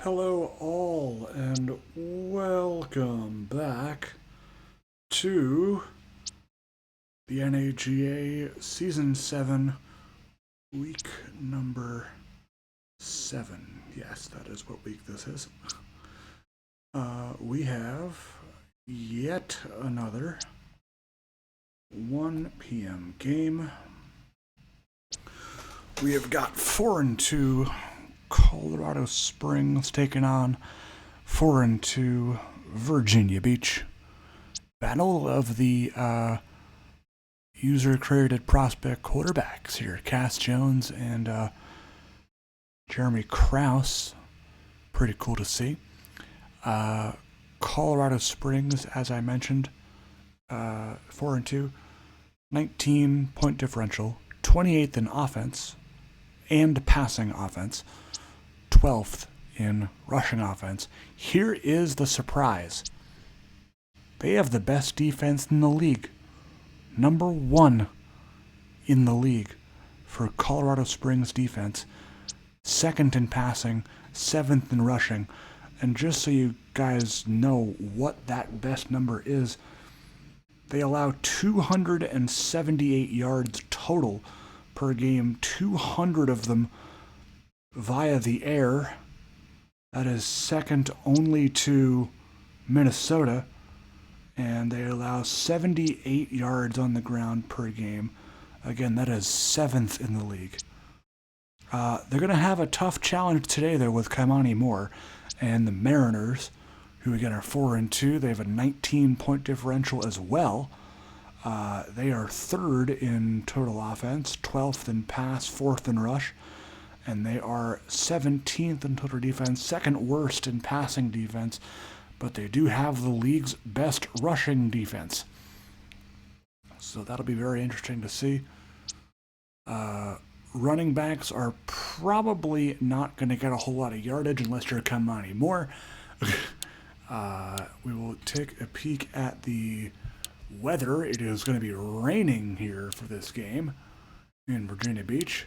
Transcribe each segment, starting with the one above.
Hello all and welcome back to the NAGA Season 7, week number 7. Yes, that is what week this is. We have yet another 1 p.m. game. We have got 4-2 Colorado Springs taking on 4-2 Virginia Beach. Battle of the user-created prospect quarterbacks here. Cass Jones and Jeremy Krause. Pretty cool to see. Colorado Springs, as I mentioned, 4-2, 19-point differential, 28th in offense and passing offense, 12th in rushing offense. Here is the surprise. They have the best defense in the league. Number 1 in the league for Colorado Springs defense. 2nd in passing, 7th in rushing. And just so you guys know what that best number is, they allow 278 yards total per game, 200 of them via the air. That is second only to Minnesota. And they allow 78 yards on the ground per game. Again, that is 7th in the league. They're going to have a tough challenge today, though, with Kaimani Moore and the Mariners, who again are 4-2. They have a 19-point differential as well. They are 3rd in total offense, 12th in pass, 4th in rush, and they are 17th in total defense, 2nd worst in passing defense, but they do have the league's best rushing defense. So that'll be very interesting to see. Running backs are probably not going to get a whole lot of yardage unless you're Kamani Moore. We will take a peek at the weather. It is going to be raining here for this game in Virginia Beach.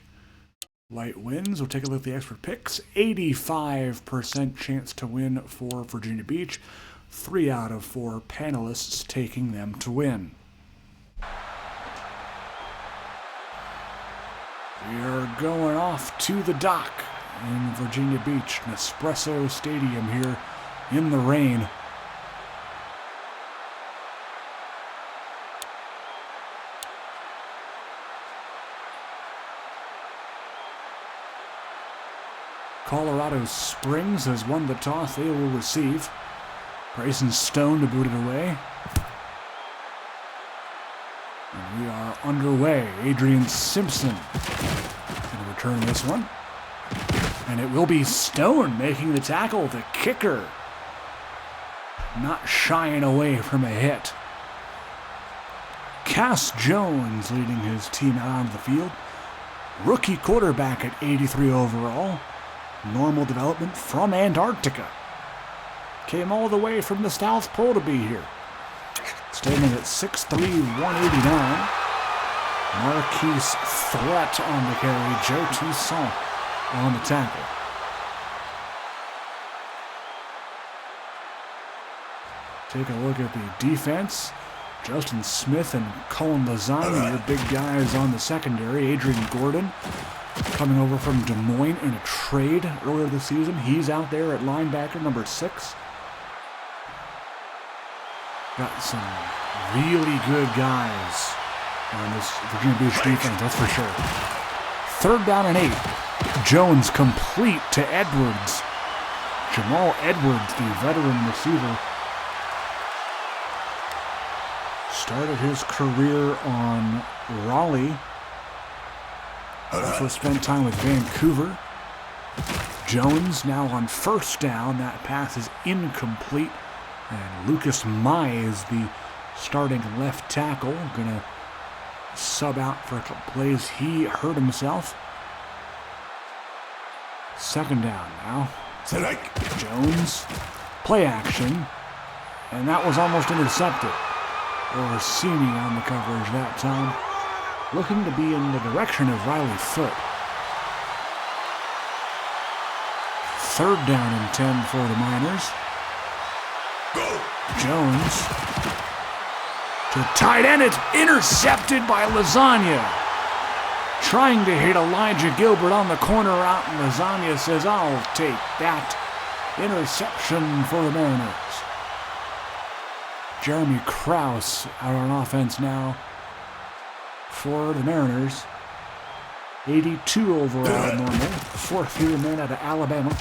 Light winds. We'll take a look at the expert picks. 85% chance to win for Virginia Beach. 3 out of 4 panelists taking them to win. We are going off to the dock in Virginia Beach, Nespresso Stadium here in the rain. Colorado Springs has won the toss. They will receive. Grayson Stone to boot it away. And we are underway. Adrian Simpson going to return this one. And it will be Stone making the tackle, the kicker. Not shying away from a hit. Cass Jones leading his team out onto the field. Rookie quarterback at 83 overall. Normal development from Antarctica. Came all the way from the South Pole to be here. Standing at 6'3", 189. Marquise threat on the carry. Joe Toussaint on the tackle. Take a look at the defense. Justin Smith and Colin Lazani, your big guys on the secondary. Adrian Gordon coming over from Des Moines in a trade earlier this season. He's out there at linebacker number 6. Got some really good guys on this Virginia Beach defense, that's for sure. 3rd down and 8. Jones complete to Edwards. Jamal Edwards, the veteran receiver, started his career on Raleigh. Also spent time with Vancouver. Jones now on 1st down. That pass is incomplete. And Lucas Mize, the starting left tackle, going to sub out for a couple plays. He hurt himself. 2nd down now. Jones, play action. And that was almost intercepted. Orsini on the coverage that time. Looking to be in the direction of Riley Foote. 3rd down and 10 for the Miners. Jones to tight end. It's intercepted by Lasagna. Trying to hit Elijah Gilbert on the corner route, and Lasagna says, I'll take that. Interception for the Mariners. Jeremy Krause out on offense now for the Mariners. 82 overall normal. 4th-year man out of Alabama.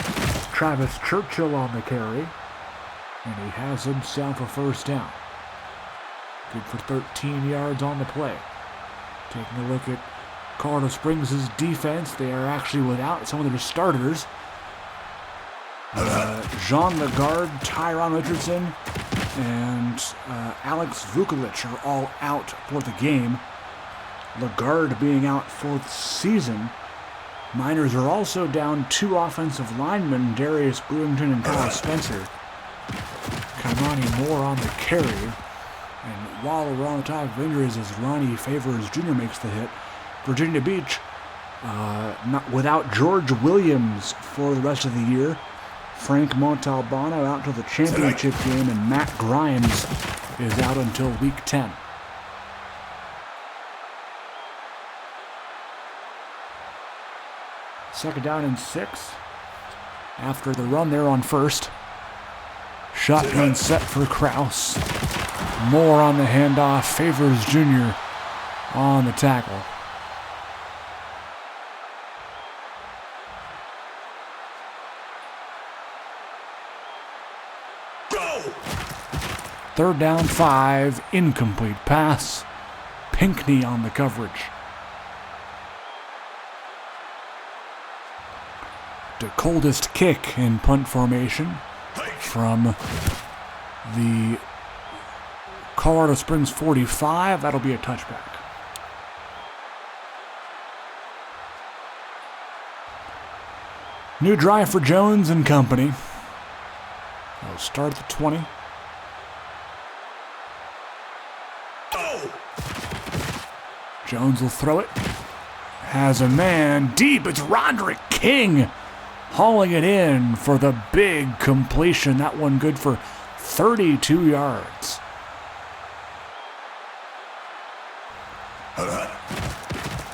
Travis Churchill on the carry. And he has himself a 1st down. Good for 13 yards on the play. Taking a look at Colorado Springs' defense, they are actually without some of their starters. Jean Lagarde, Tyron Richardson, and Alex Vukovic are all out for the game. Lagarde being out for the season. Miners are also down 2 offensive linemen, Darius Brewington and Kyle Spencer. Kaimani Moore on the carry. And while we're on the topic of injuries, as Ronnie Favors Jr. makes the hit, Virginia Beach, not without George Williams for the rest of the year. Frank Montalbano out to the championship game, and Matt Grimes is out until week 10. Second down and 6. After the run there on 1st. Shotgun set for Krause. Moore on the handoff. Favors Jr. on the tackle. Third down 5, incomplete pass. Pinckney on the coverage. The coldest kick in punt formation from the Colorado Springs 45. That'll be a touchback. New drive for Jones and company. They'll start at the 20. Jones will throw it. Has a man deep. It's Roderick King hauling it in for the big completion. That one good for 32 yards.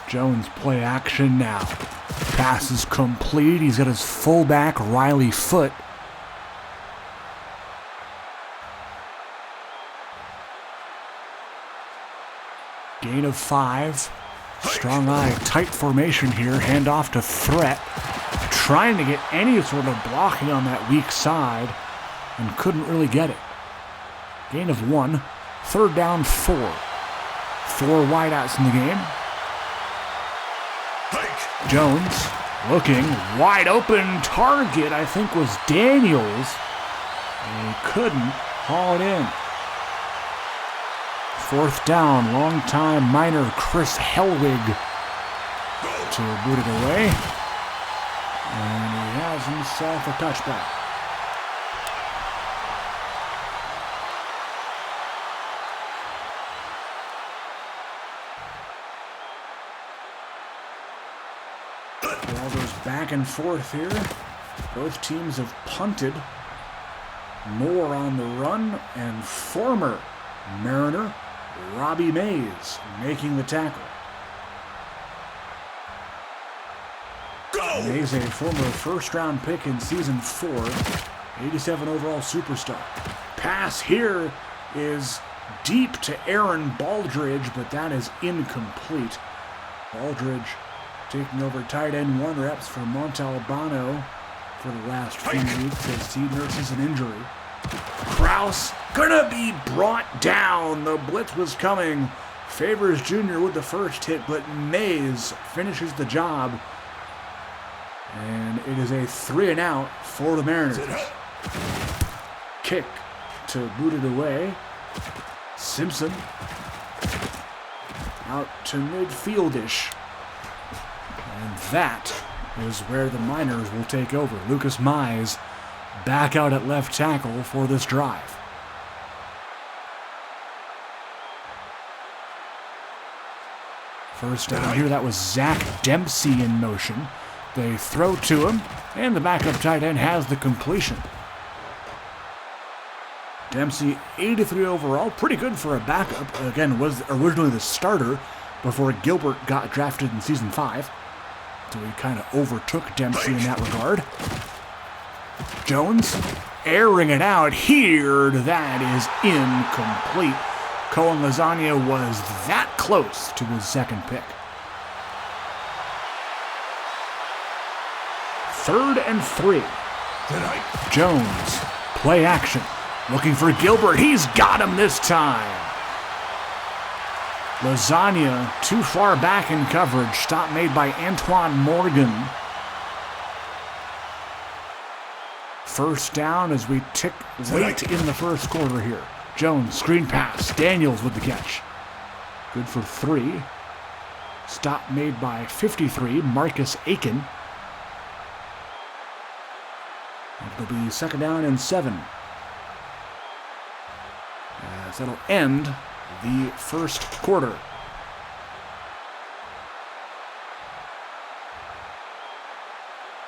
Jones play action now. Pass is complete. He's got his fullback, Riley Foote. Gain of 5. Strong eye, tight formation here. Hand off to Threat. Trying to get any sort of blocking on that weak side and couldn't really get it. Gain of 1. 3rd down 4. 4 wideouts in the game. Jones looking wide open target, I think was Daniels. And he couldn't haul it in. 4th down, long-time Miner Chris Hellwig to boot it away. And he has himself a touchback. All those back and forth here. Both teams have punted. Moore on the run, and former Mariner Robbie Mays making the tackle. Mays, a former 1st-round pick in season 4, 87 overall superstar. Pass here is deep to Aaron Baldridge, but that is incomplete. Baldridge taking over tight end 1 reps for Montalbano for the last few weeks as he nurses an injury. Krause gonna be brought down. The blitz was coming. Favors Jr. with the first hit, but Mays finishes the job. And it is a 3 and out for the Mariners. Kick to boot it away. Simpson out to midfieldish. And that is where the Miners will take over. Lucas Mize back out at left tackle for this drive. First down here, that was Zach Dempsey in motion. They throw to him, and the backup tight end has the completion. Dempsey, 83 overall, pretty good for a backup. Again, was originally the starter before Gilbert got drafted in Season 5. So he kind of overtook Dempsey in that regard. Jones, airing it out here. That is incomplete. Cohen Lasagna was that close to his second pick. 3rd and 3. Jones, play action. Looking for Gilbert. He's got him this time. Lasagna too far back in coverage. Stop made by Antoine Morgan. First down as we tick late in the first quarter here. Jones, screen pass. Daniels with the catch. Good for 3. Stop made by 53, Marcus Aiken. It'll be 2nd down and 7. As that'll end the first quarter.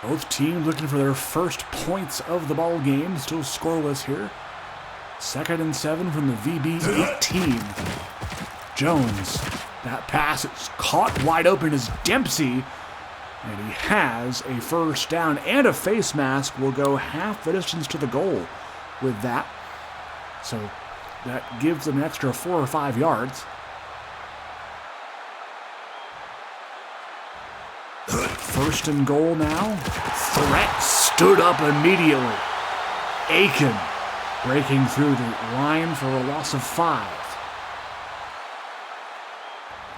Both teams looking for their first points of the ball game. Still scoreless here. 2nd and 7 from the VB 18. Jones. That pass is caught wide open as Dempsey. And he has a first down and a face mask. Will go half the distance to the goal with that. So that gives them an extra 4 or 5 yards. First and goal now. Threat stood up immediately. Aiken breaking through the line for a loss of 5.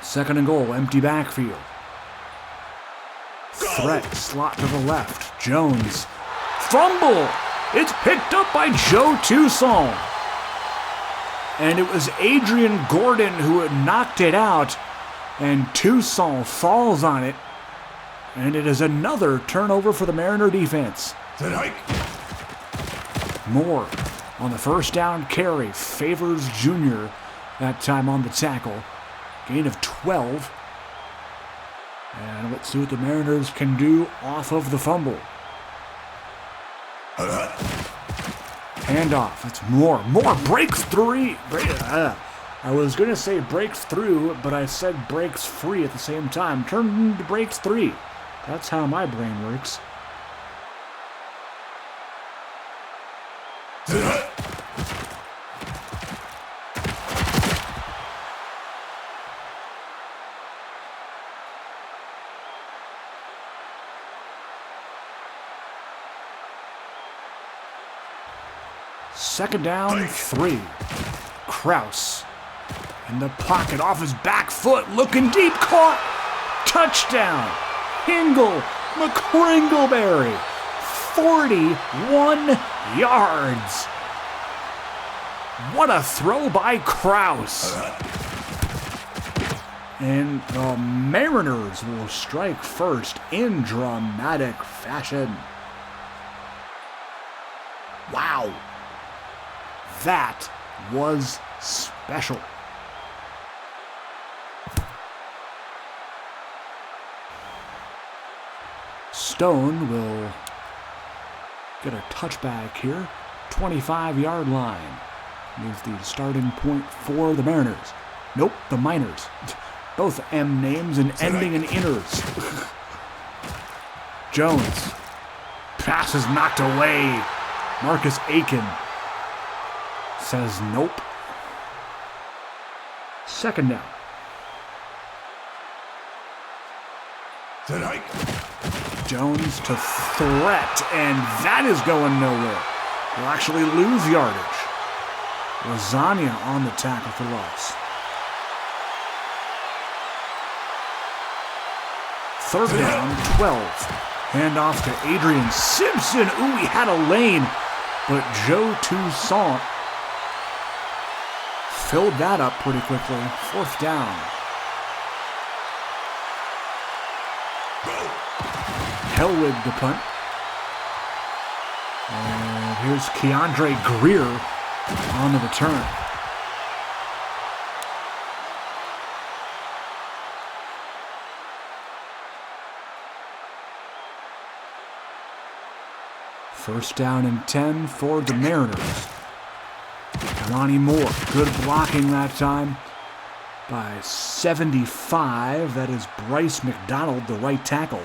2nd and goal, empty backfield. Threat slot to the left. Jones. Fumble! It's picked up by Joe Toussaint. And it was Adrian Gordon who had knocked it out. And Toussaint falls on it. And it is another turnover for the Mariner defense. Moore on the first down carry. Favors Jr. that time on the tackle. Gain of 12. And let's see what the Mariners can do off of the fumble. Handoff. It's Moore. Moore breaks 3. I was going to say breaks through, but I said breaks free at the same time. Turned into breaks 3. That's how my brain works. Second down, 3. Kraus in the pocket off his back foot, looking deep, caught. Touchdown. Hingle McCringleberry, 41 yards. What a throw by Kraus. And the Mariners will strike first in dramatic fashion. Wow. That was special. Stone will get a touchback here. 25-yard line is the starting point for the Mariners. Nope, the Miners. Both M names and ending in inners. Jones. Pass is knocked away. Marcus Aiken says nope. Second down. Jones to threat, and that is going nowhere. Will actually lose yardage. Lasagna on the tackle for loss. Third down, 12. Handoff to Adrian Simpson. Ooh, he had a lane, but Joe Toussaint filled that up pretty quickly. 4th down. Hellwig the punt. And here's Keandre Greer on the return. First down and 10 for the Mariners. Kalani Moore, good blocking that time by 75. That is Bryce McDonald, the right tackle.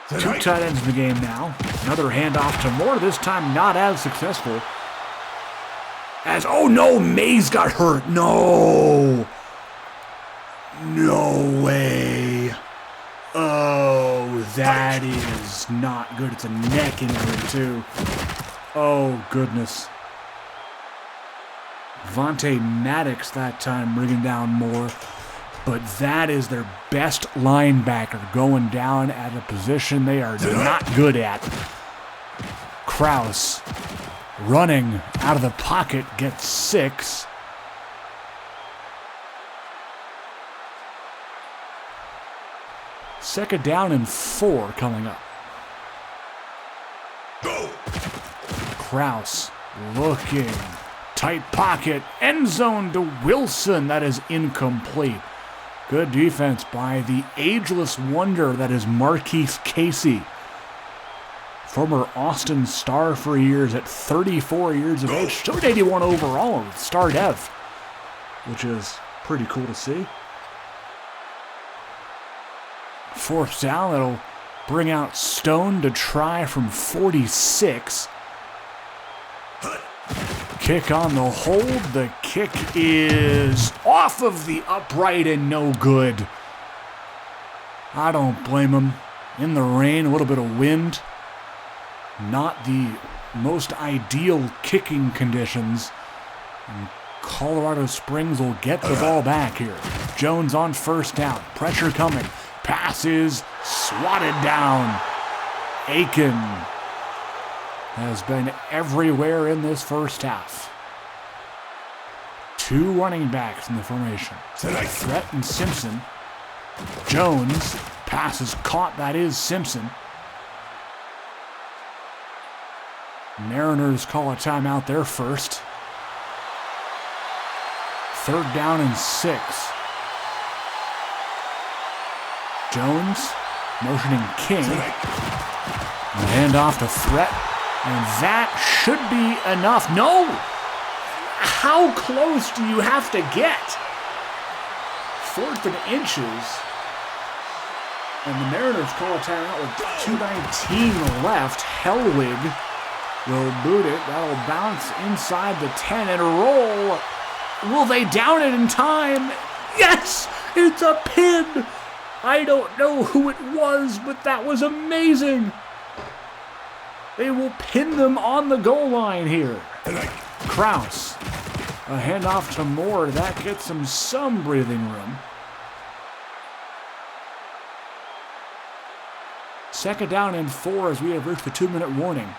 Two tight ends in the game now. Another handoff to Moore, this time not as successful. Oh no, Mays got hurt. No way. Oh, that is not good. It's a neck injury too. Oh goodness. Vontae Maddox that time bringing down Moore. But that is their best linebacker going down at a position they are not good at. Kraus running out of the pocket gets 6. Second down and 4 coming up. Kraus looking. Tight pocket. End zone to Wilson. That is incomplete. Good defense by the ageless wonder that is Marquise Casey. Former Austin star for years at 34 years of age. Still 81 overall with star dev, which is pretty cool to see. Fourth down, that'll bring out Stone to try from 46. Kick on the hold. The kick is off of the upright and no good. I don't blame him. In the rain, a little bit of wind. Not the most ideal kicking conditions. And Colorado Springs will get the ball back here. Jones on first down. Pressure coming. Pass is swatted down. Aiken has been everywhere in this first half. Two running backs in the formation. Threat and Simpson. Jones. Pass is caught. That is Simpson. Mariners call a timeout there first. Third down and 6. Jones motioning King. Hand off to Threat. And that should be enough. No! How close do you have to get? 4th and inches. And the Mariners call a timeout with 2:19 left. Hellwig will boot it. That'll bounce inside the 10 and roll. Will they down it in time? Yes! It's a pin! I don't know who it was, but that was amazing. They will pin them on the goal line here. Kraus. A handoff to Moore. That gets them some breathing room. Second down and 4 as we have reached the 2-minute warning.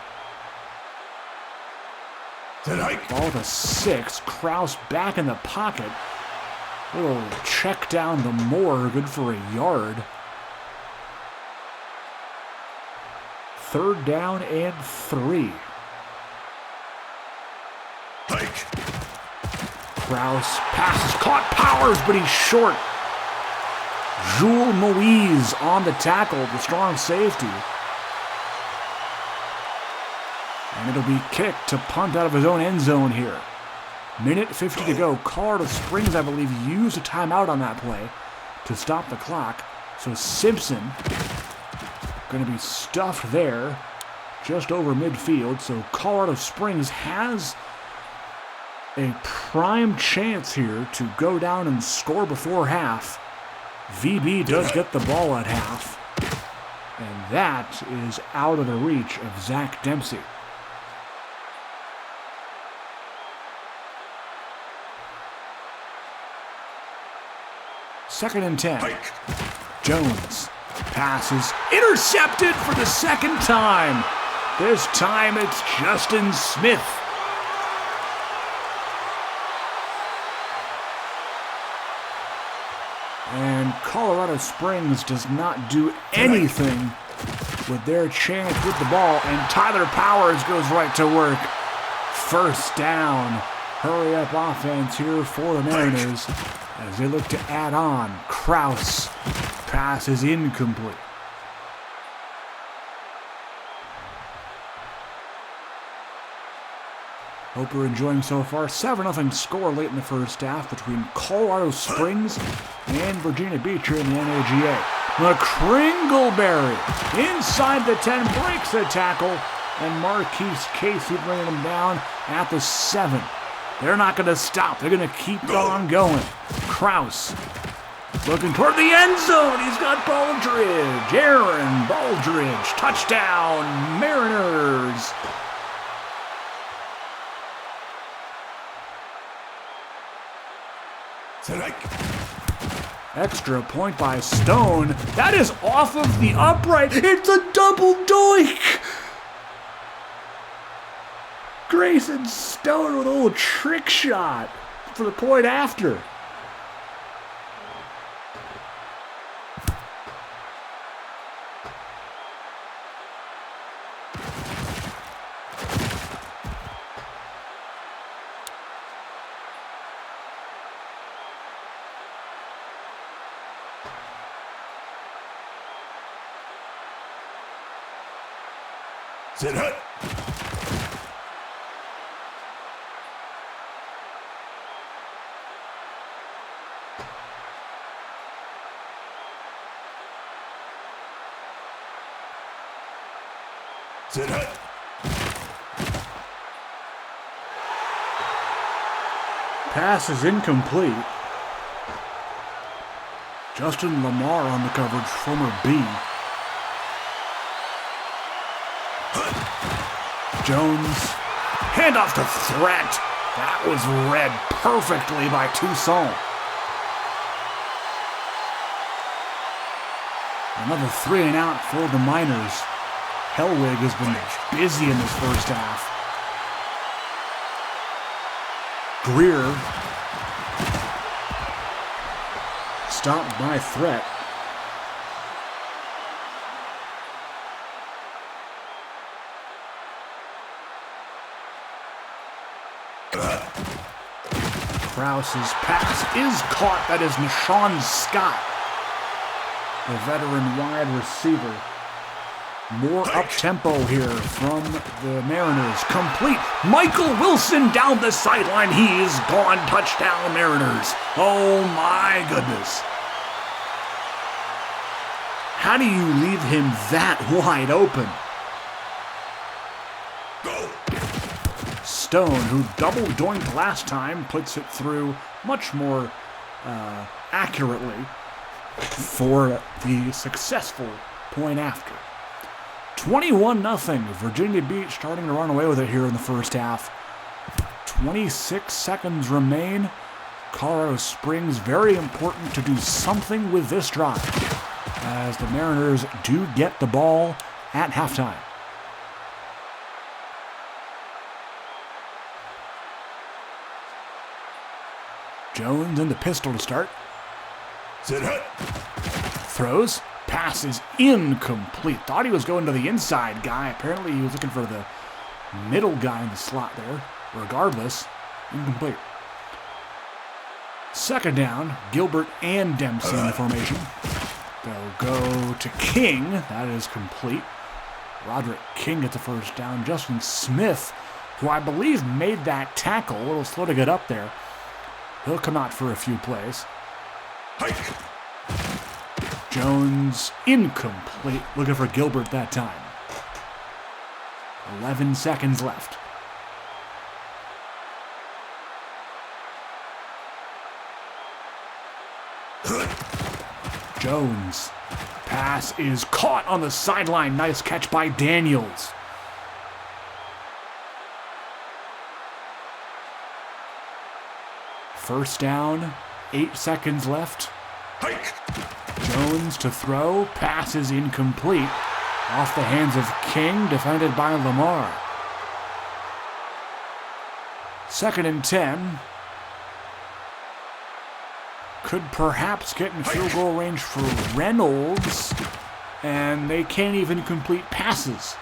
Ball to 6. Kraus back in the pocket. Little check down to Moore. Good for a yard. Third down and 3. Kraus passes caught Powers, but he's short. Jules Moise on the tackle, the strong safety. And it'll be kicked to punt out of his own end zone here. Minute 50 to go. Colorado Springs, I believe, used a timeout on that play to stop the clock. So Simpson going to be stuffed there just over midfield. So Colorado Springs has a prime chance here to go down and score before half. VB does get the ball at half. And that is out of the reach of Zach Dempsey. Second and 10. Jones passes intercepted for the second time. This time it's Justin Smith. And Colorado Springs does not do anything with their chance with the ball. And Tyler Powers goes right to work. First down. Hurry up offense here for the Mariners as they look to add on. Kraus pass is incomplete. Hope you're enjoying so far. 7-0 score late in the first half between Colorado Springs and Virginia Beach here in the NAGA. McCringleberry inside the 10 breaks a tackle, and Marquise Casey bringing him down at the 7. They're not going to stop. They're going to keep on going. Kraus looking toward the end zone. He's got Baldridge. Aaron Baldridge. Touchdown, Mariners. Extra point by Stone. That is off of the upright. It's a double doink. Grayson Stone with a little trick shot for the point after. Sit hut. Sit hut. Pass is incomplete. Justin Lamar on the coverage, former B. Jones, handoff to Threat. That was read perfectly by Toussaint. Another 3 and out for the Miners. Hellwig has been busy in this first half. Greer, stopped by Threat. Krause's pass is caught. That is Nashawn Scott, the veteran wide receiver. More up-tempo here from the Mariners. Complete. Michael Wilson down the sideline. He is gone. Touchdown, Mariners. Oh, my goodness. How do you leave him that wide open? Stone, who double doinked last time, puts it through much more accurately for the successful point after. 21-0. Virginia Beach starting to run away with it here in the first half. 26 seconds remain. Colorado Springs, very important to do something with this drive, as the Mariners do get the ball at halftime. Jones in the pistol to start. Sit hut. Throws. Pass is incomplete. Thought he was going to the inside guy. Apparently he was looking for the middle guy in the slot there. Regardless, incomplete. Second down. Gilbert and Dempsey in the formation. They'll go to King. That is complete. Roderick King gets the first down. Justin Smith, who I believe made that tackle, a little slow to get up there. He'll come out for a few plays. Hike. Jones, incomplete. Looking for Gilbert that time. 11 seconds left. Jones. Pass is caught on the sideline. Nice catch by Daniels. First down, 8 seconds left. Hike. Jones to throw. Pass is incomplete. Off the hands of King, defended by Lamar. 2nd and 10. Could perhaps get in field goal range for Reynolds, and they can't even complete passes.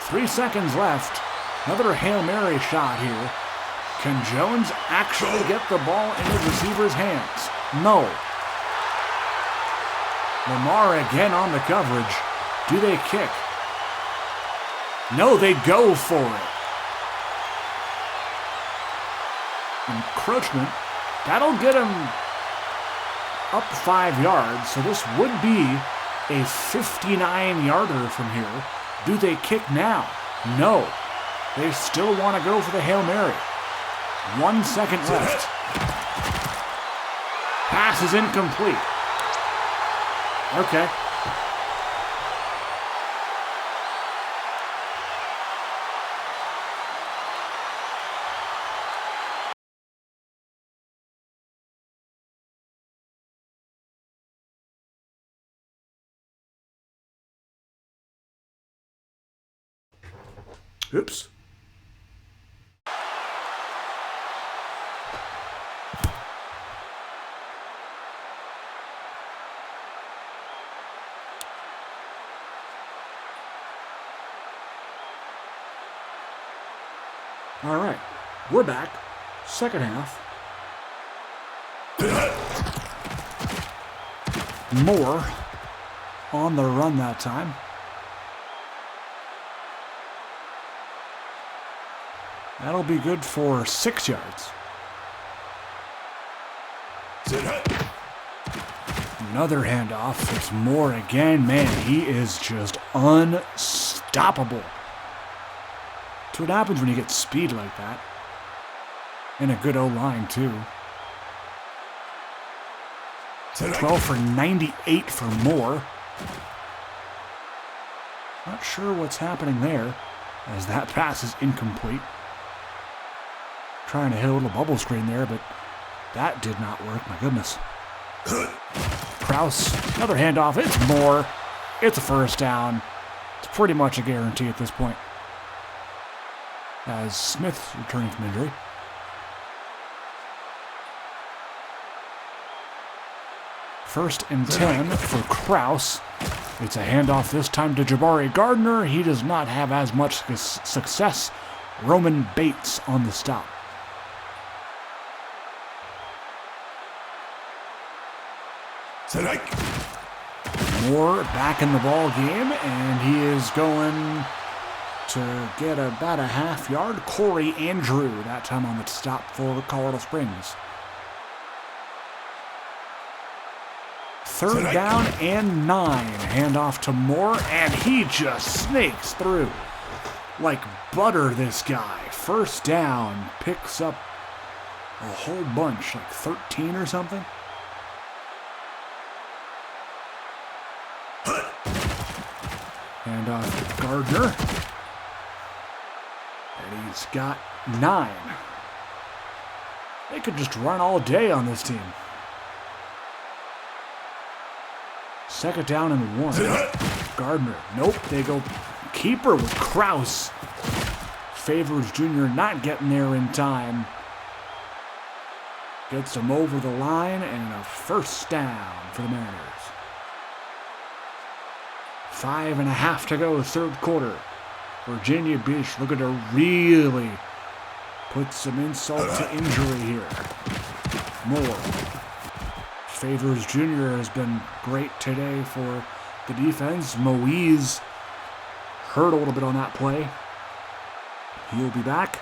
3 seconds left. Another Hail Mary shot here. Can Jones actually get the ball in his receiver's hands? No. Lamar again on the coverage. Do they kick? No, they go for it. Encroachment. That'll get him up 5 yards, so this would be a 59-yarder from here. Do they kick now? No. They still want to go for the Hail Mary. 1 second left. Pass is incomplete. Okay. Oops. All right, we're back. Second half. Moore on the run that time. That'll be good for 6 yards. Another handoff. It's Moore again. Man, he is just unstoppable. That's what happens when you get speed like that. And a good O-line, too. 12 for 98 for Moore. Not sure what's happening there, as that pass is incomplete. Trying to hit a little bubble screen there, but that did not work. My goodness. Krause, another handoff. It's Moore. It's a first down. It's pretty much a guarantee at this point, as Smith returning from injury. First and 10 for Krause. It's a handoff this time to Jabari Gardner. He does not have as much success. Roman Bates on the stop. Moore back in the ball game, and he is going to get about a half yard. Corey Andrew that time on the stop for Colorado Springs. Third down and 9. Handoff to Moore, and he just snakes through like butter, this guy. First down, picks up a whole bunch, like 13 or something. Handoff to Gardner. And he's got 9. They could just run all day on this team. Second down and 1. Gardner. Nope, they go keeper with Krause. Favors Jr. not getting there in time. Gets him over the line, and a first down for the Mariners. 5.5 to go, third quarter. Virginia Beach looking to really put some insult to injury here. Moore. Favors Jr. has been great today for the defense. Moise hurt a little bit on that play. He'll be back.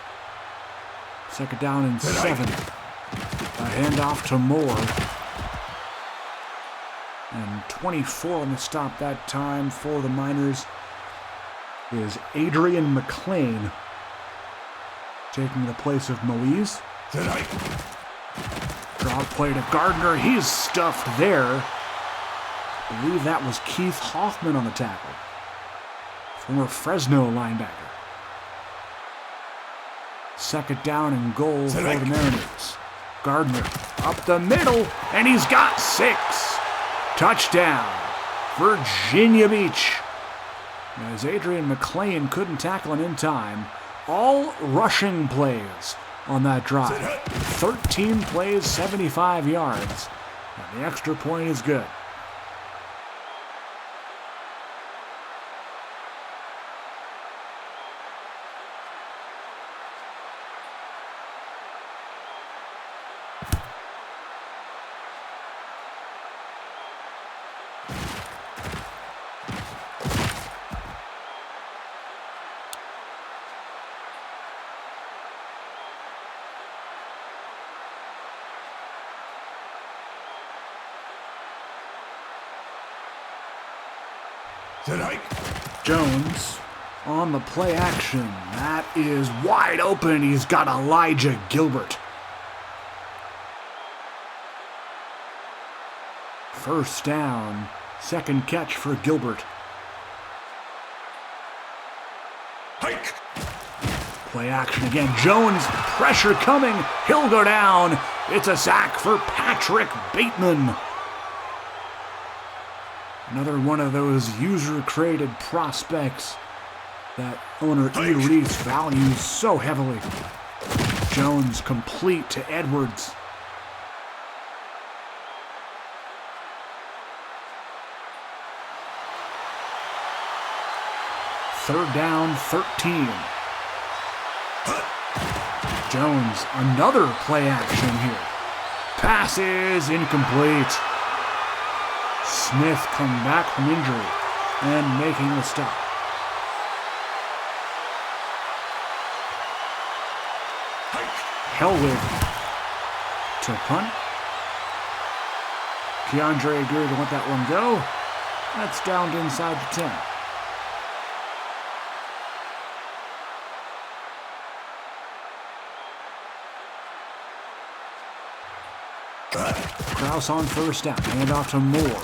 Second down and 7. A handoff to Moore. And 24 on the stop that time for the Miners is Adrian McLean taking the place of Moise. Draw play to Gardner. He's stuffed there. I believe that was Keith Hoffman on the tackle. Former Fresno linebacker. Second down and goal for the Mariners. Gardner up the middle, and he's got 6. Touchdown, Virginia Beach. As Adrian McLean couldn't tackle him in time. All rushing plays on that drive. 13 plays, 75 yards. And the extra point is good. Set hike. Jones on the play action. That is wide open. He's got Elijah Gilbert. First down. Second catch for Gilbert. Hike. Play action again. Jones, pressure coming. He'll go down. It's a sack for Patrick Bateman. Another one of those user-created prospects that owner E. Reese values so heavily. Jones complete to Edwards. Third down, 13. Jones, another play action here. Pass is incomplete. Smith come back from injury and making the stop. Hellwig to punt. Keandre Aguirre to let that one go. That's down to inside the 10. Kraus on first down. Hand off to Moore.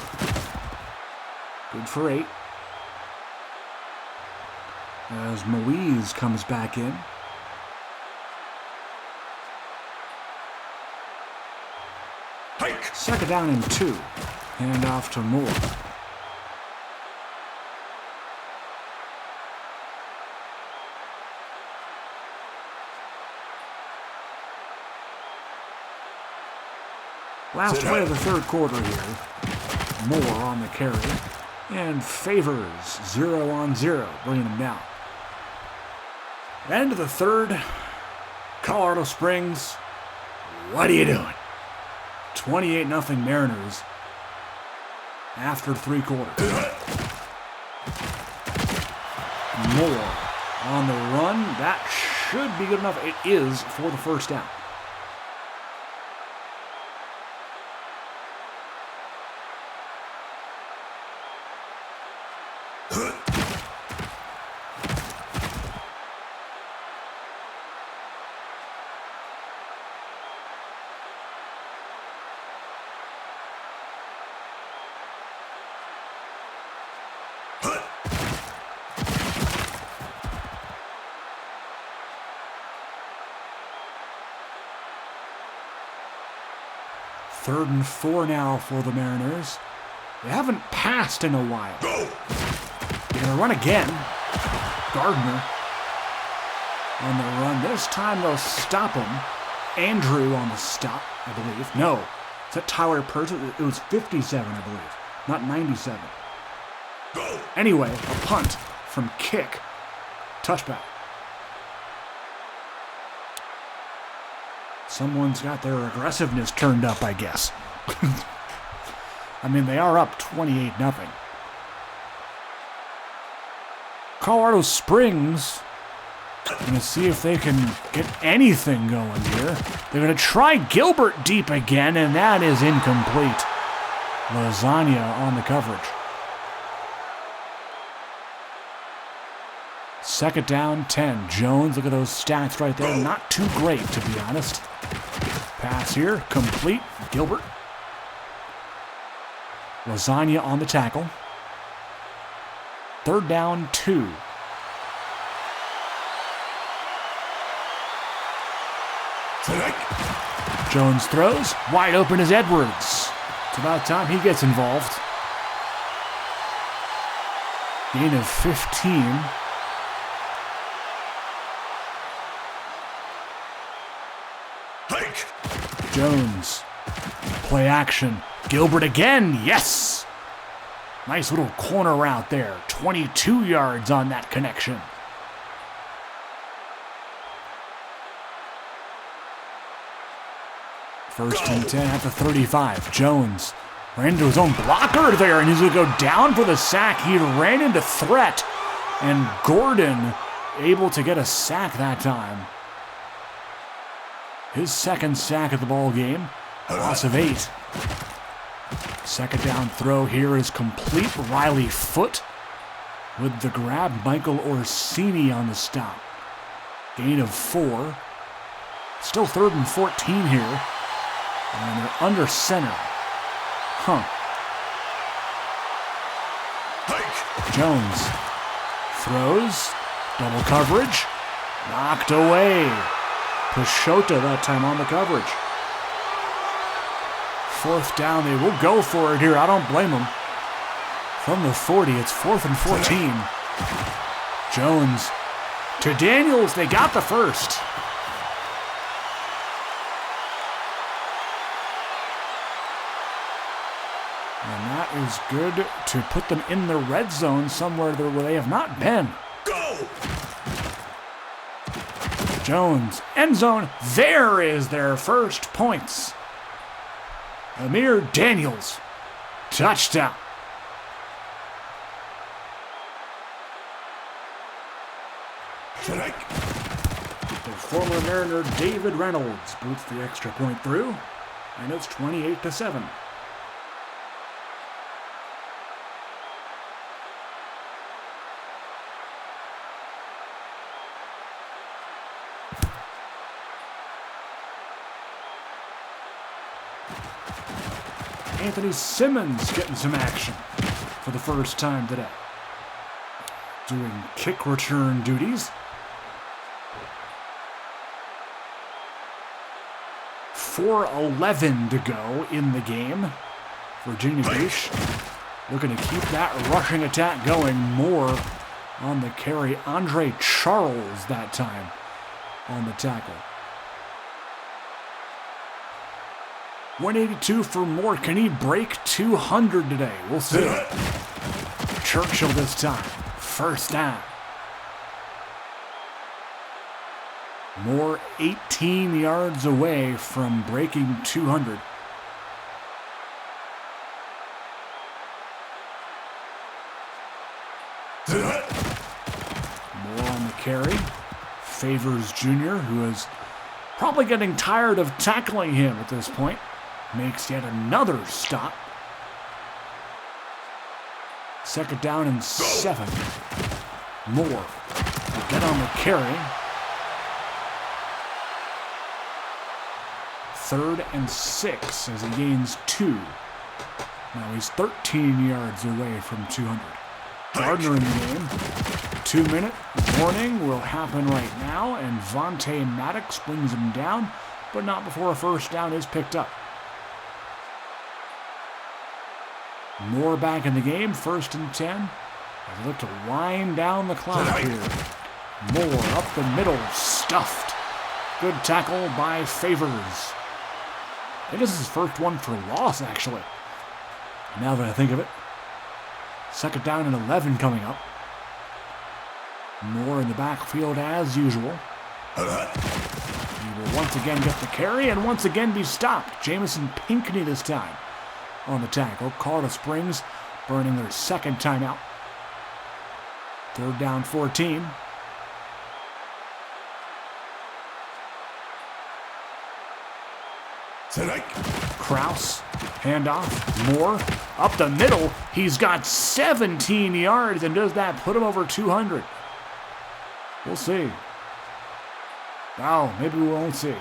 Good for 8. As Moise comes back in. Hike. Second down and 2. Hand off to Moore. Last play of the third quarter here. Moore on the carry. And Favors 0 on 0, bringing him down. End of the third. Colorado Springs, what are you doing? 28-0 Mariners after 3 quarters. Moore on the run. That should be good enough. It is for the first down. Third and 4 now for the Mariners. They haven't passed in a while. Go. They're going to run again. Gardner on the run. This time they'll stop him. Andrew on the stop, I believe. No. Is that Tyler Purchase? It was 57, I believe. Not 97. Go. Anyway, a punt from kick. Touchback. Someone's got their aggressiveness turned up, I guess. I mean, they are up 28-0. Colorado Springs going to see if they can get anything going here. They're going to try Gilbert deep again, and that is incomplete. Lasagna on the coverage. Second down, 10. Jones, look at those stats right there. Not too great, to be honest. Pass here, complete. Gilbert. Lasagna on the tackle. Third down, 2. Jones throws. Wide open is Edwards. It's about time he gets involved. Gain of 15. Jones. Play action. Gilbert again. Yes! Nice little corner route there. 22 yards on that connection. First and 10 at the 35. Jones ran into his own blocker there, and he's going to go down for the sack. He ran into threat, and Gordon able to get a sack that time. His second sack of the ball game. Loss of 8. Second down throw here is complete. Riley Foot with the grab. Michael Orsini on the stop. Gain of 4. Still 3rd and 14 here. And they're under center. Hike. Jones throws. Double coverage. Knocked away. Pashota that time on the coverage. 4th down. They will go for it here. I don't blame them. From the 40, it's 4th and 14. Jones to Daniels. They got the first. And that is good to put them in the red zone somewhere where they have not been. Go. Jones, end zone. There is their first points. Amir Daniels, touchdown. Strike. The former Mariner David Reynolds boots the extra point through, and it's 28-7. Anthony Simmons getting some action for the first time today. Doing kick return duties. 4:11 to go in the game. Virginia Beach looking to keep that rushing attack going. More on the carry. Andre Charles that time on the tackle. 182 for Moore. Can he break 200 today? We'll see. Churchill this time. First down. Moore 18 yards away from breaking 200. Moore on the carry. Favors Jr., who is probably getting tired of tackling him at this point. Makes yet another stop. 2nd down and 7. Moore will get on the carry. 3rd and 6 as he gains 2. Now he's 13 yards away from 200. Gardner in the game. 2-minute warning will happen right now, and Vontae Maddox brings him down, but not before a first down is picked up. Moore back in the game, 1st and 10. As they look to wind down the clock here. Moore up the middle, stuffed. Good tackle by Favors. I think this is his first one for loss, actually. Now that I think of it. 2nd down and 11 coming up. Moore in the backfield as usual. He will once again get the carry and once again be stopped. Jamison Pinckney this time on the tackle. Colorado Springs burning their 2nd timeout. 3rd down 14. Kraus, handoff, Moore, up the middle. He's got 17 yards, and does that put him over 200? We'll see. Oh, maybe we won't see.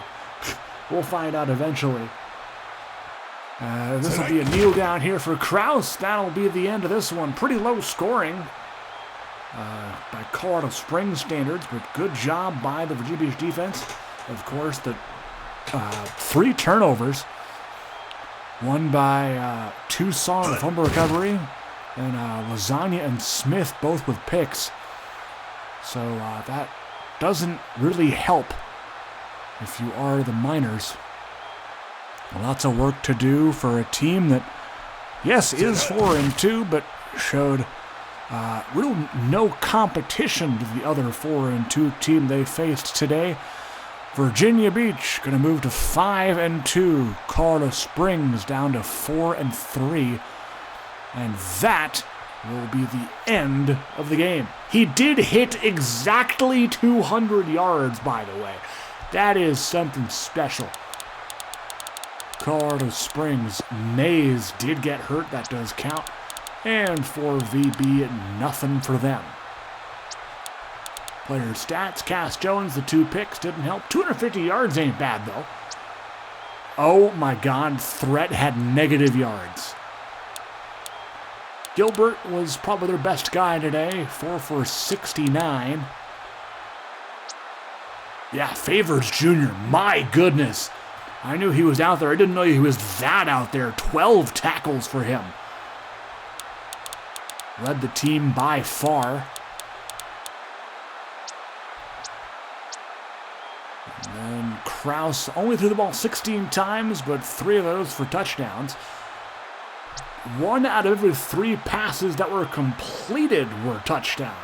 We'll find out eventually. This will be a kneel down here for Kraus. That'll be the end of this one. Pretty low scoring by Colorado Springs standards, but good job by the Virginia Beach defense. Of course, the 3 turnovers. One by Tucson, fumble recovery, and Lasagna and Smith both with picks. So that doesn't really help if you are the Miners. Lots of work to do for a team that, yes, is 4-2, but showed real no competition to the other 4-2 team they faced today. Virginia Beach going to move to 5-2. Colorado Springs down to 4-3. And that will be the end of the game. He did hit exactly 200 yards, by the way. That is something special. Colorado Springs. Mays did get hurt. That does count. And for VB, nothing for them. Player stats, Cass Jones, the 2 picks, didn't help. 250 yards ain't bad, though. Oh my God, Threat had negative yards. Gilbert was probably their best guy today, 4 for 69. Yeah, Favors Jr., my goodness. I knew he was out there. I didn't know he was that out there. 12 tackles for him. Led the team by far. And then Kraus only threw the ball 16 times, but 3 of those for touchdowns. 1 out of every 3 passes that were completed were touchdowns.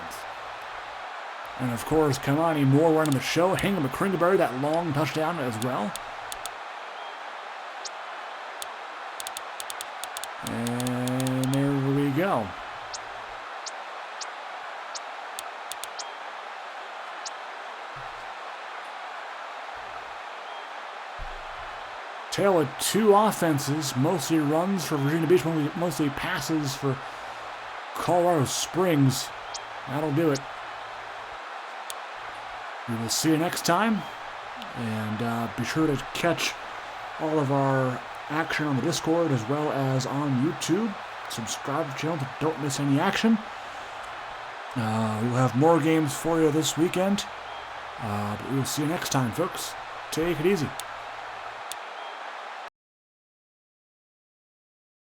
And of course, Kamani Moore running the show. Hingham McCringleberry, that long touchdown as well. And there we go. Tale of 2 offenses, mostly runs for Virginia Beach, mostly passes for Colorado Springs. That'll do it. We will see you next time, and be sure to catch all of our action on the Discord as well as on YouTube. Subscribe to the channel so don't miss any action. We'll have more games for you this weekend, but we'll see you next time, folks. Take it easy.